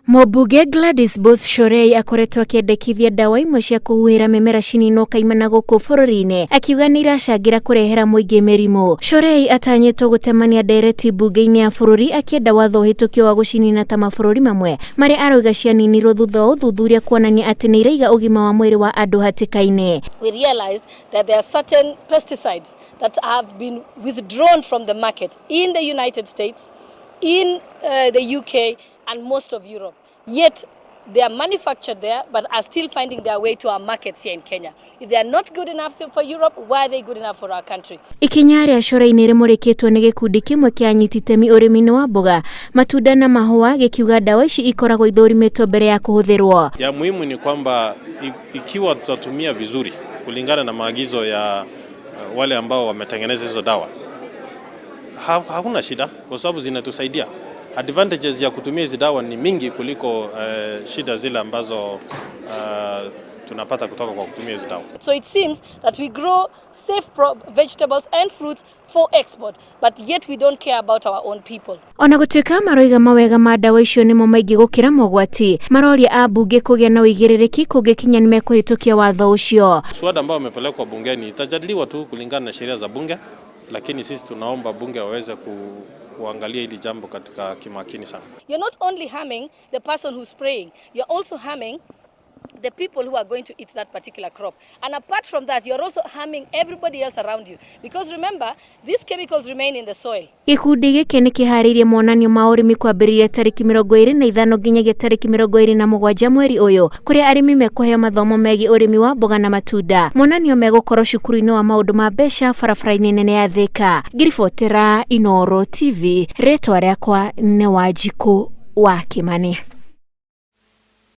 Mũmbunge Gladys Boss-Shorei akoretwo akĩendekithia ndawa imwe cia kũhuhĩra mĩmera cininwo kaimana gũkũ bũrũri-inĩ, akiuga nĩ iracangĩra kũrehera mũingĩ mĩrimũ. Shorei atanyĩtwo gũtemania ndereti mbunge-inĩ ya bũrũri, akĩenda watho ũhĩtũkio wa gũcinina ta mabũrũri mamwe marĩa arauga cianinirwo thutha wa ũthuthuria kuonania atĩ nĩ iraiga ũgima wa mwĩrĩ wa andũ hatĩka-inĩ. We realized that there are certain pesticides that have been withdrawn from the market in the United States, in the UK and most of Europe. Yet they are manufactured there but are still finding their way to our markets here in Kenya. If they are not good enough for Europe, why are they good enough for our country? Ikinya rĩa Shorei nĩ rĩmũrĩkĩtwo nĩ gĩkundi kĩmwe kĩa anyiti itemi ũrĩmi-inĩ wa mboga, matunda na mahũa, gĩkiuga ndawa ici ikoragwo ithũrimĩtwo mbere ya kũhũthĩrwo. Ya muhimu ni kwamba ikiwa tutatumia vizuri kulingana na maagizo ya wale ambao wametengeneza hizo dawa, hakuna shida kwa sababu zinatusaidia. Advantages ya kutumia hizi dawa ni mingi kuliko shida zile ambazo tunapata kutoka kwa kutumia hizi dawa. So it seems that we grow safe vegetables and fruits for export, but yet we don't care about our own people. Ona gũtuĩka maroiga mawega ma ndawa icio nĩmo maingĩ gũkĩra mogwati, maroria ambunge kũgĩa na ũigĩrĩrĩki kũngĩkinya nĩ mekũhĩtũkia watho ũcio. Swada ambao umepelekwa bungeni itajadiliwa tu kulingana na sheria za bunge, lakini sisi tunaomba bunge waweze kuangalia hili jambo katika kimakini sana. You're not only harming the person who's spraying, you're also harming the people who are going to eat that particular crop. And apart from that, you're also harming everybody else around you. Because remember, these chemicals remain in the soil. Gĩkundi gĩkĩ nĩ kĩharĩirie monanio ma ũrĩmi kwambĩrĩria tarĩki 25 nginyagia tarĩki 27 mweri ũyũ, kũrĩa arĩmi mekũheo mathomo megiĩ ũrĩmi wa mboga na matunda. Monanio megũkorwo cukuru-inĩ wa maũndũ ma mbeca barabara-inĩ nene ya Thika. Ngiribotera Inooro TV, rĩtwa rĩakwa nĩ Wanjikũ wa Kimani.